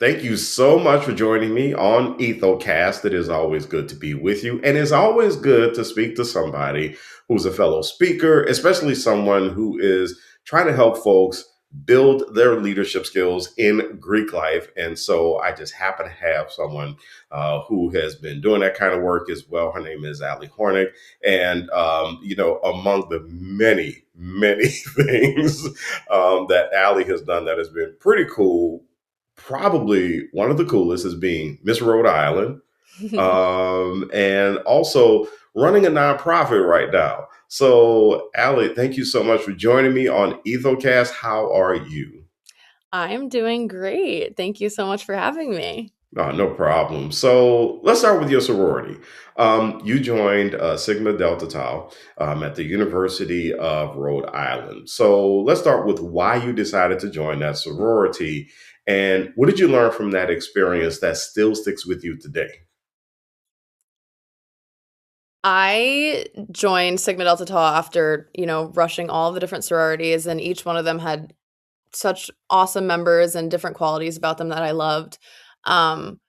Thank you so much for joining me on Ethocast. It is always good to be with you. And it's always good to speak to somebody who's a fellow speaker, especially someone who is trying to help folks build their leadership skills in Greek life. And so I just happen to have someone who has been doing that kind of work as well. Her name is Ali Hornung. And, among the many things that Ali has done that has been pretty cool, probably one of the coolest is being Miss Rhode Island, and also running a nonprofit right now. So, Ali, thank you so much for joining me on Ethocast. How are you? I'm doing great. Thank you so much for having me. No problem. So let's start with your sorority. You joined Sigma Delta Tau at the University of Rhode Island. So let's start with why you decided to join that sorority, and what did you learn from that experience that still sticks with you today? I joined Sigma Delta Tau after, rushing all of the different sororities, and each one of them had such awesome members and different qualities about them that I loved. Um,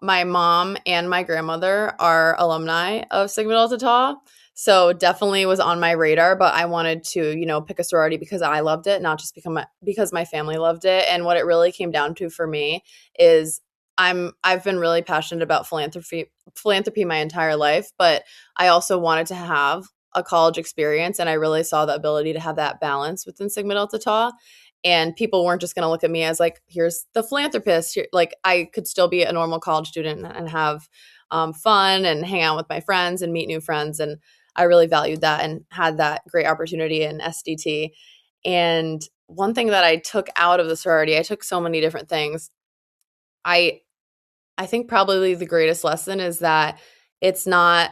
my mom and my grandmother are alumni of Sigma Delta Tau, so definitely was on my radar, but I wanted to, pick a sorority because I loved it, not just because my family loved it. And what it really came down to for me is I've been really passionate about philanthropy my entire life, but I also wanted to have a college experience, and I really saw the ability to have that balance within Sigma Delta Tau. And people weren't just going to look at me as like, here's the philanthropist. Like, I could still be a normal college student and have fun and hang out with my friends and meet new friends. And I really valued that and had that great opportunity in SDT. And one thing that I took out of the sorority, I took so many different things. I I think probably the greatest lesson is that it's not,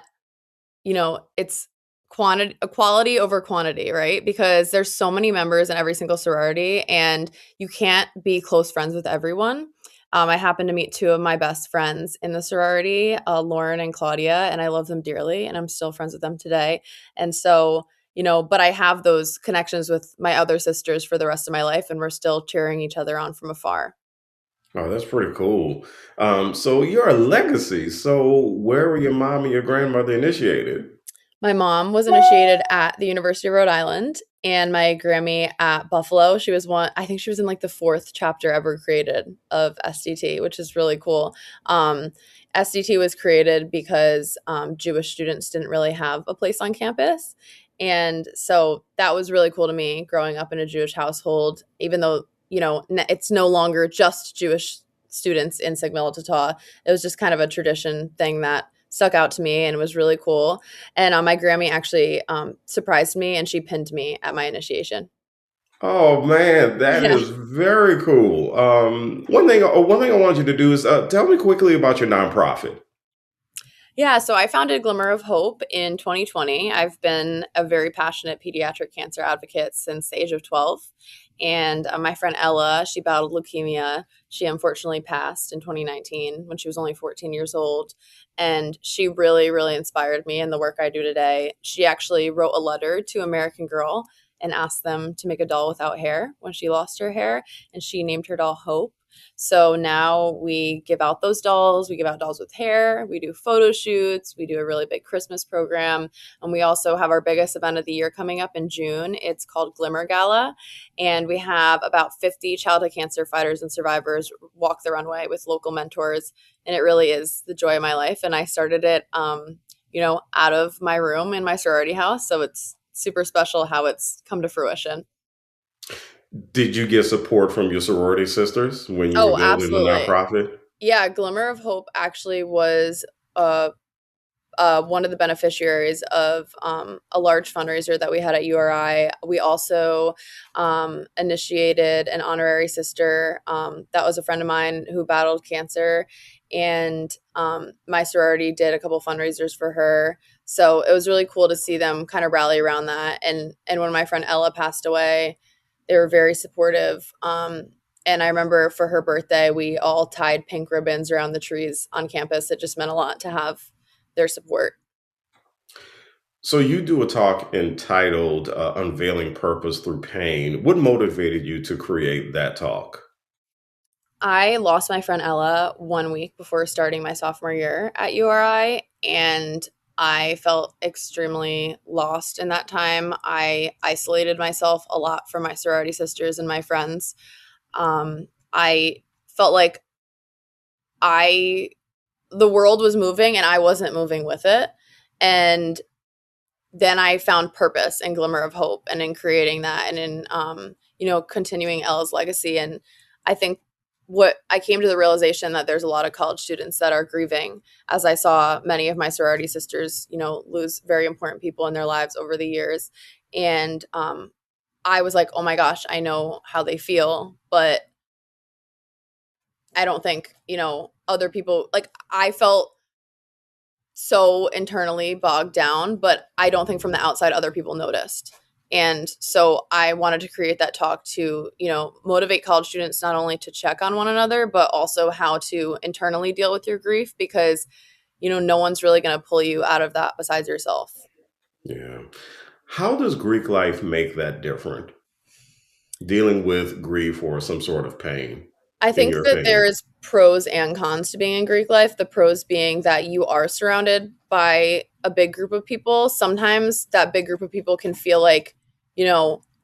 it's quality over quantity, right? Because there's so many members in every single sorority, and you can't be close friends with everyone. I happened to meet two of my best friends in the sorority, Lauren and Claudia, and I love them dearly, and I'm still friends with them today. And so, but I have those connections with my other sisters for the rest of my life, and we're still cheering each other on from afar. Oh, that's pretty cool. So you're a legacy. So where were your mom and your grandmother initiated? My mom was initiated at the University of Rhode Island, and my Grammy at Buffalo. She was I think she was in like the fourth chapter ever created of SDT, which is really cool. SDT was created because Jewish students didn't really have a place on campus. And so that was really cool to me growing up in a Jewish household, even though, it's no longer just Jewish students in Sigma Delta Tau. It was just kind of a tradition thing that stuck out to me and was really cool. And my Grammy actually surprised me, and she pinned me at my initiation. Oh man, that Yeah. is very cool. One thing I want you to do is tell me quickly about your nonprofit. Yeah, so I founded Glimmer of Hope in 2020. I've been a very passionate pediatric cancer advocate since the age of 12. And my friend Ella, she battled leukemia. She unfortunately passed in 2019 when she was only 14 years old. And she really, really inspired me in the work I do today. She actually wrote a letter to American Girl and asked them to make a doll without hair when she lost her hair. And she named her doll Hope. So now we give out those dolls. We give out dolls with hair. We do photo shoots. We do a really big Christmas program. And we also have our biggest event of the year coming up in June. It's called Glimmer Gala. And we have about 50 childhood cancer fighters and survivors walk the runway with local mentors. And it really is the joy of my life. And I started it, out of my room in my sorority house. So it's super special how it's come to fruition. Did you get support from your sorority sisters when you were Oh, building the absolutely. nonprofit? Yeah, Glimmer of Hope actually was uh, one of the beneficiaries of a large fundraiser that we had at URI. We also initiated an honorary sister that was a friend of mine who battled cancer, and my sorority did a couple fundraisers for her. So it was really cool to see them kind of rally around that. And when my friend Ella passed away, they were very supportive. And I remember for her birthday, we all tied pink ribbons around the trees on campus. It just meant a lot to have their support. So you do a talk entitled "Unveiling Purpose Through Pain." What motivated you to create that talk? I lost my friend Ella 1 week before starting my sophomore year at URI, and I felt extremely lost in that time. I isolated myself a lot from my sorority sisters and my friends. I felt like I the world was moving and I wasn't moving with it. And then I found purpose and glimmer of hope and in creating that and in continuing Ella's legacy. And I think what I came to the realization that there's a lot of college students that are grieving, as I saw many of my sorority sisters, lose very important people in their lives over the years. And I was like, oh my gosh, I know how they feel, but I don't think, other people, like, I felt so internally bogged down, but I don't think from the outside other people noticed. And so I wanted to create that talk to, motivate college students not only to check on one another, but also how to internally deal with your grief, because, no one's really going to pull you out of that besides yourself. Yeah. How does Greek life make that different? Dealing with grief or some sort of pain, I in think your that opinion? there's pros and cons to being in Greek life. The pros being that you are surrounded by a big group of people. Sometimes that big group of people can feel like,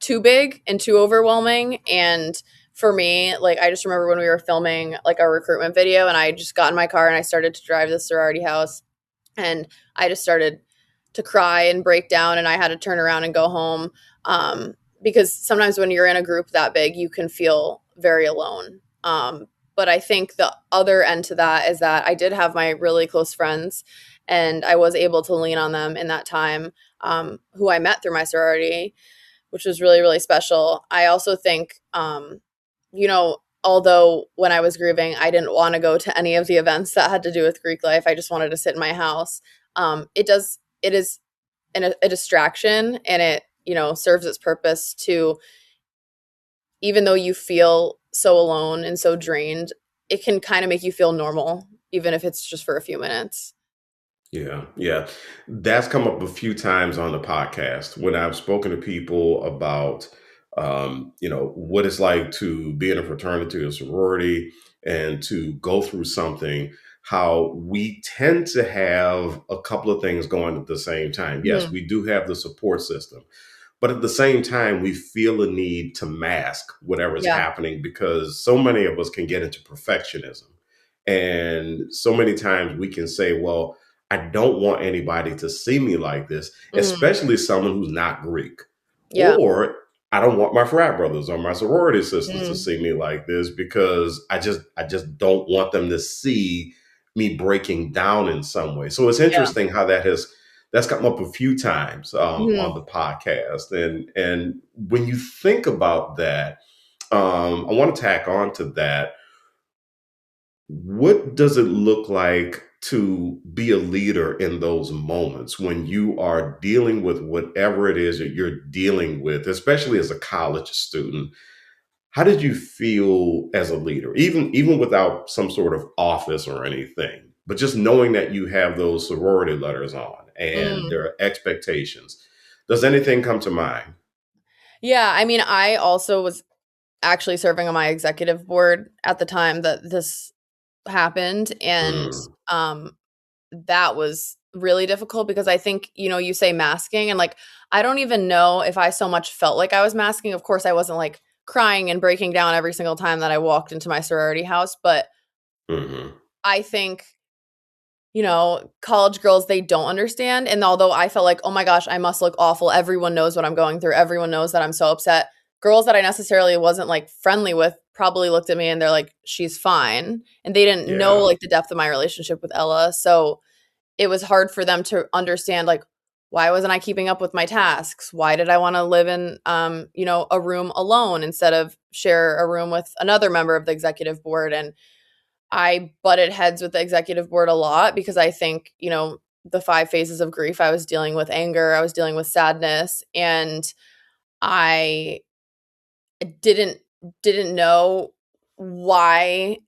too big and too overwhelming. And for me, like, I just remember when we were filming like our recruitment video and I just got in my car and I started to drive to the sorority house and I just started to cry and break down and I had to turn around and go home. Because sometimes when you're in a group that big, you can feel very alone. But I think the other end to that is that I did have my really close friends and I was able to lean on them in that time, who I met through my sorority, which was really, really special. I also think, although when I was grieving, I didn't want to go to any of the events that had to do with Greek life. I just wanted to sit in my house. It is a distraction and it, serves its purpose to, even though you feel so alone and so drained, it can kind of make you feel normal, even if it's just for a few minutes. Yeah, yeah. That's come up a few times on the podcast when I've spoken to people about, what it's like to be in a fraternity or sorority and to go through something, how we tend to have a couple of things going at the same time. Yes, Mhm. we do have the support system, but at the same time, we feel a need to mask whatever's Yeah. happening because so many of us can get into perfectionism. And so many times we can say, well, I don't want anybody to see me like this, Mhm. especially someone who's not Greek. Yeah. Or I don't want my frat brothers or my sorority sisters to Mhm. see me like this because I just don't want them to see me breaking down in some way. So it's Yeah. interesting how that's come up a few times Mhm. on the podcast. And when you think about that, I want to tack on to that. What does it look like to be a leader in those moments when you are dealing with whatever it is that you're dealing with, especially as a college student? How did you feel as a leader, even without some sort of office or anything, but just knowing that you have those sorority letters on and Mm. there are expectations? Does anything come to mind? Yeah, I mean, I also was actually serving on my executive board at the time that this happened, and, Mm, um, that was really difficult because I think, you say masking and, like, I don't even know if I so much felt like I was masking. Of course, I wasn't, like, crying and breaking down every single time that I walked into my sorority house, but hmm. I think, college girls, they don't understand, and although I felt like, "Oh my gosh, I must look awful. Everyone knows what I'm going through. Everyone knows that I'm so upset." Girls that I necessarily wasn't, like, friendly with probably looked at me and they're like, "She's fine," and they didn't know, Yeah. like, the depth of my relationship with Ella, so it was hard for them to understand, like, why wasn't I keeping up with my tasks? Why did I wanna live in, a room alone instead of share a room with another member of the executive board? And I butted heads with the executive board a lot because I think, the 5 phases of grief, I was dealing with anger, I was dealing with sadness, and I didn't didn't know why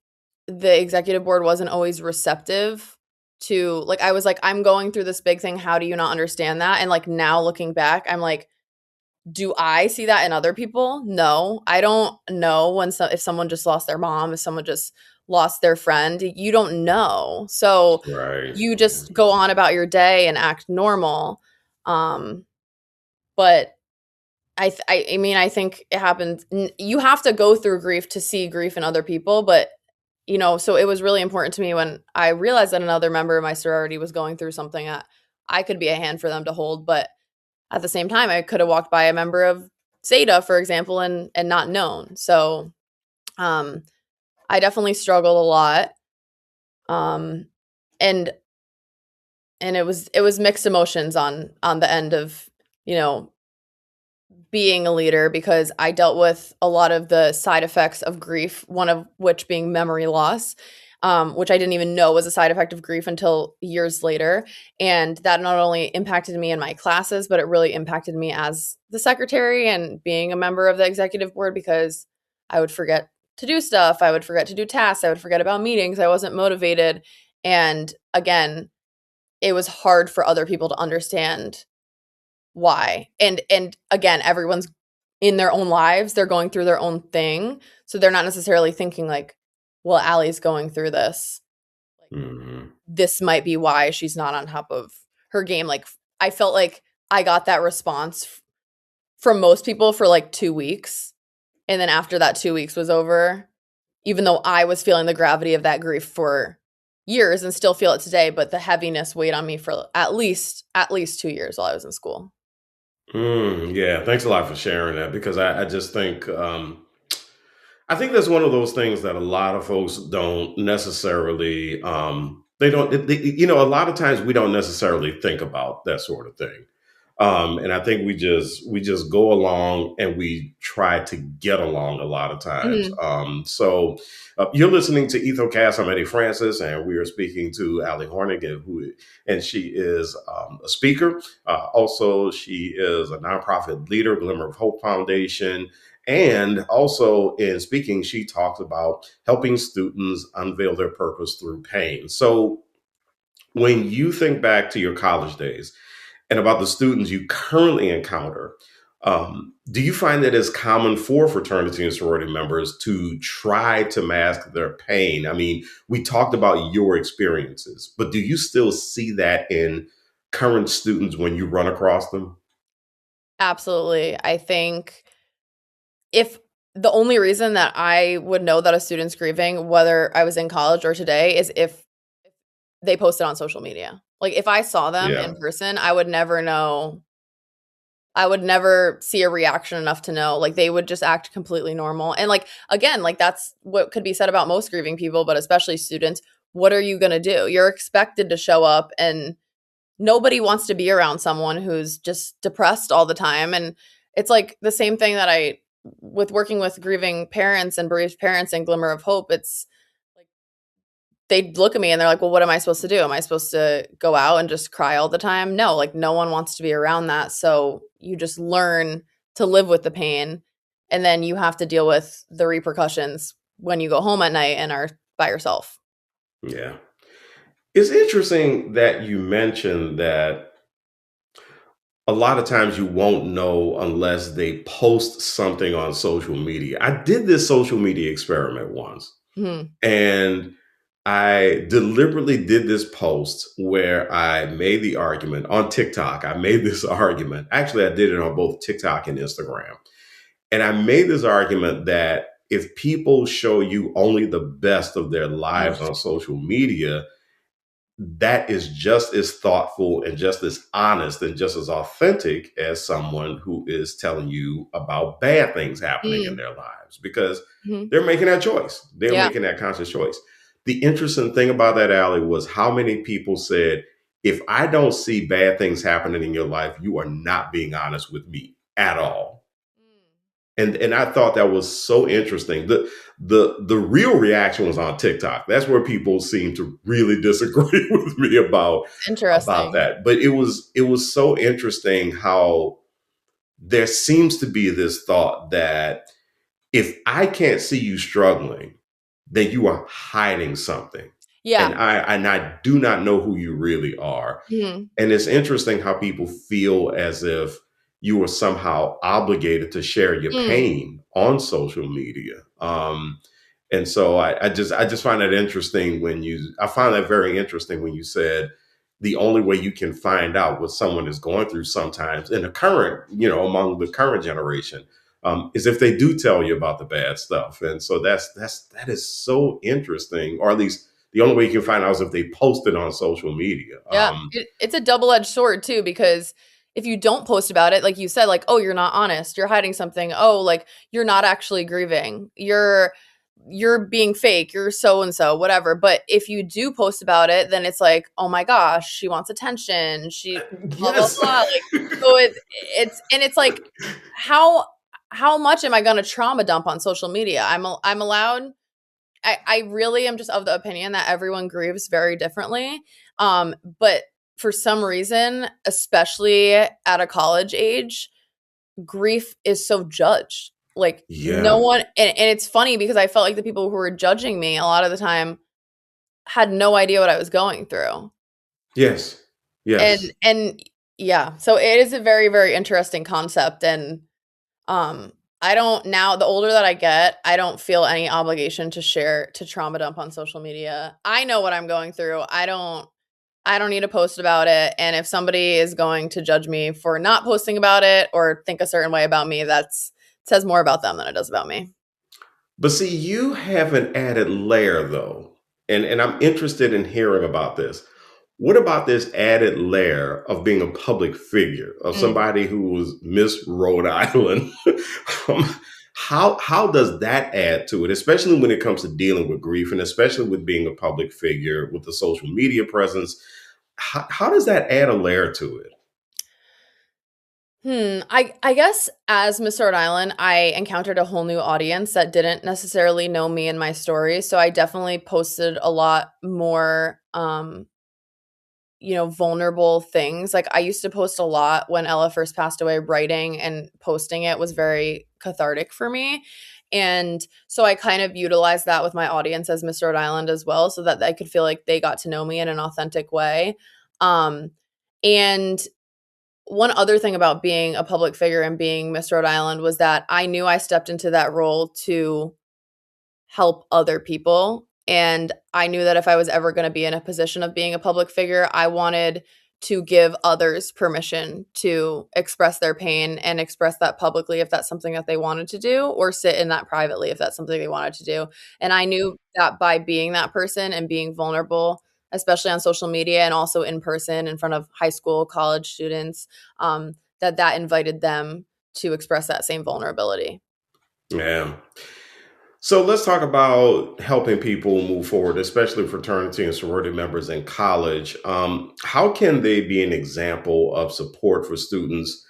the executive board wasn't always receptive to, like, I was like, "I'm going through this big thing, how do you not understand that?" And, like, now looking back, I'm like, Do I see that in other people? No. I don't know if someone just lost their mom, if someone just lost their friend. You don't know. So Right. you Yeah. just go on about your day and act normal. Um, but I mean, I think it happens. You have to go through grief to see grief in other people, but so it was really important to me when I realized that another member of my sorority was going through something that I could be a hand for them to hold, but at the same time, I could have walked by a member of Zeta, for example, and not known. So, um, I definitely struggled a lot, um, and it was mixed emotions on the end of you know being a leader because I dealt with a lot of the side effects of grief, one of which being memory loss, which I didn't even know was a side effect of grief until years later. And that not only impacted me in my classes, but it really impacted me as the secretary and being a member of the executive board because I would forget to do stuff. I would forget to do tasks. I would forget about meetings. I wasn't motivated. And again, it was hard for other people to understand why. And again, everyone's in their own lives, they're going through their own thing. So they're not necessarily thinking like, well, Allie's going through this. Like Hmm. this might be why she's not on top of her game. Like I felt like I got that response from most people for like 2 weeks. And then after that 2 weeks was over, even though I was feeling the gravity of that grief for years and still feel it today, but the heaviness weighed on me for at least 2 years while I was in school. Yeah, thanks a lot for sharing that because I just think I think that's one of those things that a lot of folks don't necessarily they don't a lot of times we don't necessarily think about that sort of thing. And I think we just go along and we try to get along a lot of times. Mhm. You're listening to Ethocast. I'm Eddie Francis, and we are speaking to Ali Hornung, and she is a speaker. Also, she is a nonprofit leader, Glimmer of Hope Foundation. And also in speaking, she talks about helping students unveil their purpose through pain. So when you think back to your college days, and about the students you currently encounter, do you find that it's common for fraternity and sorority members to try to mask their pain? I mean, we talked about your experiences, but do you still see that in current students when you run across them? Absolutely. I think if the only reason that I would know that a student's grieving, whether I was in college or today, is if they post it on social media. Like, if I saw them Yeah, in person, I would never know. I would never see a reaction enough to know. Like, they would just act completely normal. And, like, again, like, that's what could be said about most grieving people, but especially students. What are you gonna do? You're expected to show up, and nobody wants to be around someone who's just depressed all the time. And it's like the same thing that I with working with grieving parents and bereaved parents and Glimmer of Hope, it's like they look at me and they're like, well, what am I supposed to do? Am I supposed to go out and just cry all the time? No, like no one wants to be around that. So you just learn to live with the pain, and then you have to deal with the repercussions when you go home at night and are by yourself. yeah. It's interesting that you mentioned that a lot of times you won't know unless they post something on social media. I did this social media experiment once, Mhm. and I deliberately did this post where I made the argument on TikTok. I made this argument. Actually, I did it on both TikTok and Instagram. And I made this argument that if people show you only the best of their Mhm. lives on social media, that is just as thoughtful and just as honest and just as authentic as someone who is telling you about bad things happening in Mm. their lives because Mhm. they're making that choice. They're Yeah. making that conscious choice. The interesting thing about that, Allie, was how many people said, if I don't see bad things happening in your life, you are not being honest with me at all. Mm. And I thought that was so interesting. The real reaction was on TikTok. That's where people seem to really disagree with me It's about interesting. that. But it was so interesting how there seems to be this thought that if I can't see you struggling, then you are hiding something. And Yeah. I do not know who you really are. Mhm. And it's interesting how people feel as if you were somehow obligated to share your Mm. pain on social media. And so I just find that interesting I find that very interesting when you said the only way you can find out what someone is going through sometimes in the current, among the current generation, is if they do tell you about the bad stuff. And so that is so interesting, or at least the only way you can find out is if they post it on social media. Yeah, it's a double-edged sword too, because if you don't post about it, like you said, like, oh, you're not honest, you're hiding something. Oh, like you're not actually grieving. You're being fake. You're so and so, whatever. But if you do post about it, then it's like, oh my gosh, she wants attention. She blah blah Yes. blah. Like, so it's like, how how much am I going to trauma dump on social media? I'm allowed. I really am just of the opinion that everyone grieves very differently. But for some reason, especially at a college age, grief is so judged. Like no Yeah. one, and it's funny because I felt like the people who were judging me a lot of the time had no idea what I was going through. Yes. Yes. And yeah, so it is a very, very interesting concept. And um, I don't now, the older that I get, I don't feel any obligation to share, to trauma dump on social media. I know what I'm going through. I don't need to post about it. And if somebody is going to judge me for not posting about it or think a certain way about me, that's says more about them than it does about me. But see, you have an added layer though. And I'm interested in hearing about this. What about this added layer of being a public figure, of Mm. somebody who was Miss Rhode Island? Um, how does that add to it, especially when it comes to dealing with grief, and especially with being a public figure with the social media presence? How does that add a layer to it? I guess as Miss Rhode Island, I encountered a whole new audience that didn't necessarily know me and my story. So I definitely posted a lot more vulnerable things. Like I used to post a lot when Ella first passed away, writing and posting it was very cathartic for me. And so I kind of utilized that with my audience as Miss Rhode Island as well, so that I could feel like they got to know me in an authentic way. Um, and one other thing about being a public figure and being Miss Rhode Island was that I knew I stepped into that role to help other people. And I knew that if I was ever going to be in a position of being a public figure, I wanted to give others permission to express their pain and express that publicly if that's something that they wanted to do, or sit in that privately if that's something they wanted to do. And I knew that by being that person and being vulnerable, especially on social media and also in person in front of high school, college students, that invited them to express that same vulnerability. Yeah. So let's talk about helping people move forward, especially fraternity and sorority members in college. How can they be an example of support for students?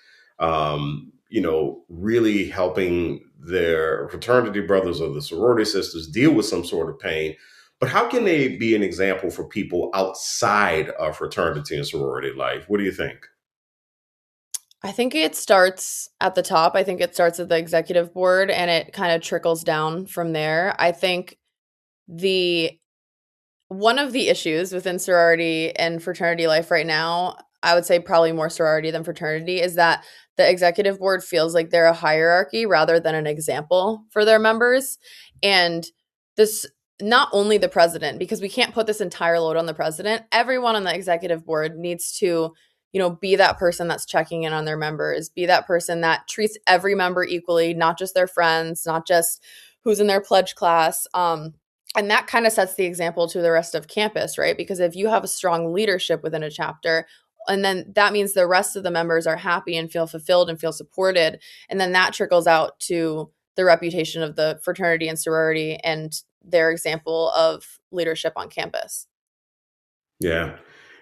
Really helping their fraternity brothers or the sorority sisters deal with some sort of pain. But how can they be an example for people outside of fraternity and sorority life? What do you think? I think it starts at the top. I think it starts at the executive board and it kind of trickles down from there. I think the one of the issues within sorority and fraternity life right now, I would say probably more sorority than fraternity, is that the executive board feels like they're a hierarchy rather than an example for their members. And this, not only the president, because we can't put this entire load on the president. Everyone on the executive board needs to, be that person that's checking in on their members, be that person that treats every member equally, not just their friends, not just who's in their pledge class. And that kind of sets the example to the rest of campus, right? Because if you have a strong leadership within a chapter, and then that means the rest of the members are happy and feel fulfilled and feel supported. And then that trickles out to the reputation of the fraternity and sorority and their example of leadership on campus. Yeah.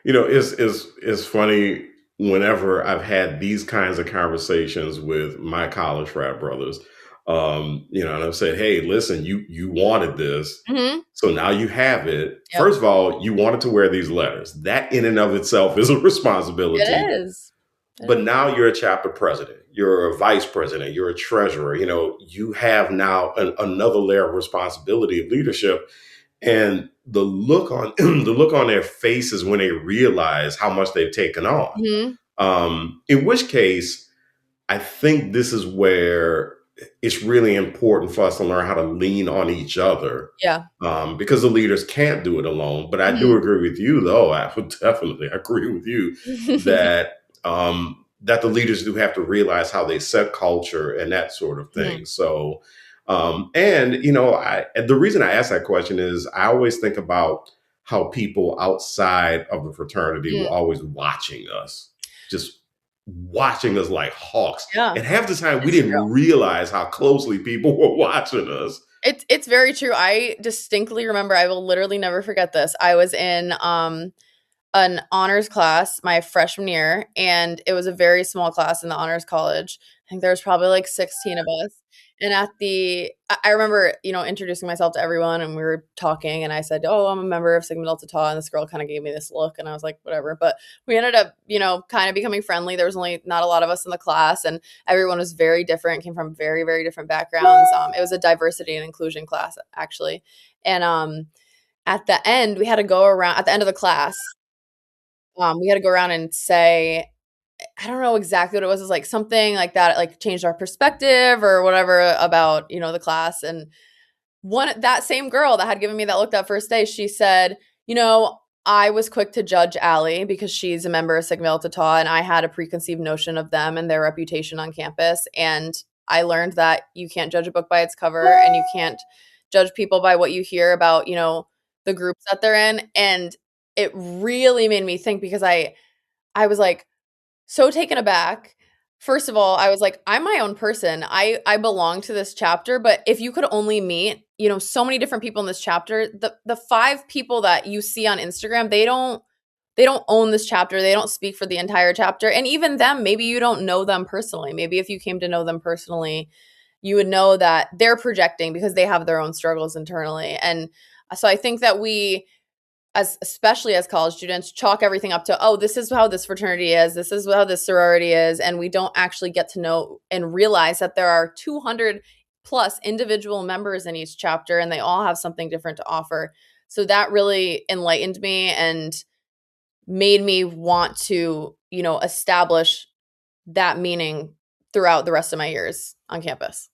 It's funny whenever I've had these kinds of conversations with my college frat brothers. And I've said, hey, listen, you wanted this. Hmm. So now you have it. Yep. First of all, you wanted to wear these letters. That in and of itself is a responsibility. It is. It But is. now you're a chapter president, you're a vice president, you're a treasurer. You have now another layer of responsibility of leadership, and the look on the look on their faces when they realize how much they've taken on. Mhm. In which case, I think this is where it's really important for us to learn how to lean on each other, Yeah. because the leaders can't do it alone. But I do Mhm. agree with you, though. I would definitely agree with you that that the leaders do have to realize how they set culture and that sort of Mhm. thing. So, and the reason I ask that question is I always think about how people outside of the fraternity were Mm. always watching us, just watching us like hawks. Yeah, And half the time we it's true. didn't realize how closely people were watching us. It's very true. I distinctly remember, I will literally never forget this. I was in, an honors class my freshman year, and it was a very small class in the honors college. I think there was probably like 16 of us. And at the I remember, introducing myself to everyone, and we were talking, and I said, "Oh, I'm a member of Sigma Delta Tau," and this girl kind of gave me this look, and I was like, "Whatever." But we ended up, kind of becoming friendly. There was only not a lot of us in the class, and everyone was very different, came from very, very different backgrounds. It was a diversity and inclusion class, actually. And at the end, we had to go around at the end of the class. We had to go around and say, I don't know exactly what it was. It was like something like that, like changed our perspective or whatever about, the class. And that same girl that had given me that look that first day, she said, I was quick to judge Ali because she's a member of Sigma Delta Tau, and I had a preconceived notion of them and their reputation on campus. And I learned that you can't judge a book by its cover, and you can't judge people by what you hear about, the groups that they're in. And it really made me think, because I was like so taken aback. First of all, I was like, I'm my own person. I belong to this chapter, but if you could only meet, so many different people in this chapter, the five people that you see on Instagram, they don't own this chapter. They don't speak for the entire chapter. And even them, maybe you don't know them personally. Maybe if you came to know them personally, you would know that they're projecting because they have their own struggles internally. And so I think that we, especially as college students, chalk everything up to, oh, this is how this fraternity is, this is how this sorority is, and we don't actually get to know and realize that there are 200 plus individual members in each chapter, and they all have something different to offer. So that really enlightened me and made me want to, establish that meaning throughout the rest of my years on campus.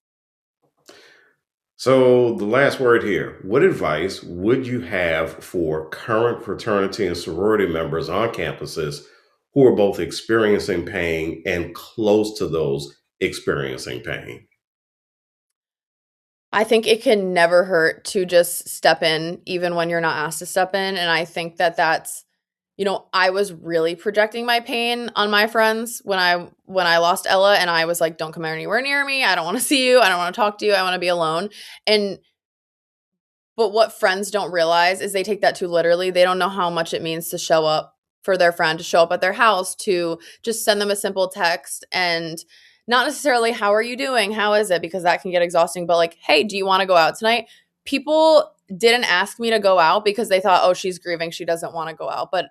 So, the last word here, what advice would you have for current fraternity and sorority members on campuses who are both experiencing pain and close to those experiencing pain? I think it can never hurt to just step in even when you're not asked to step in, and I think that that's, I was really projecting my pain on my friends when I lost Ella, and I was like, "Don't come anywhere near me. I don't wanna see you. I don't wanna talk to you. I wanna be alone." And but what friends don't realize is they take that too literally. They don't know how much it means to show up for their friend, to show up at their house, to just send them a simple text, and not necessarily, "How are you doing? How is it?" Because that can get exhausting, but like, "Hey, do you wanna go out tonight?" People didn't ask me to go out because they thought, "Oh, she's grieving. She doesn't wanna go out." But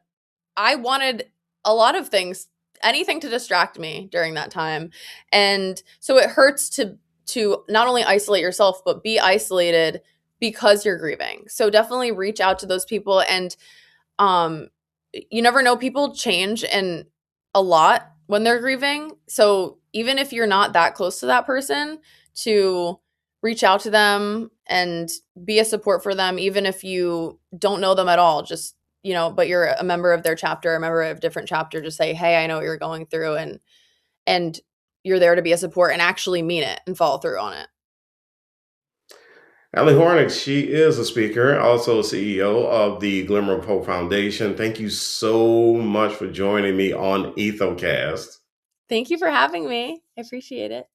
I wanted a lot of things, anything to distract me during that time. And so it hurts to not only isolate yourself, but be isolated because you're grieving. So definitely reach out to those people, and um you never know, people change and a lot when they're grieving. So even if you're not that close to that person, to reach out to them and be a support for them, even if you don't know them at all, just, but you're a member of their chapter, a member of a different chapter, just say, "Hey, I know what you're going through," and you're there to be a support and actually mean it and follow through on it. Ali Hornung, she is a speaker, also CEO of the Glimmer of Hope Foundation. Thank you so much for joining me on Ethocast. Thank you for having me. I appreciate it.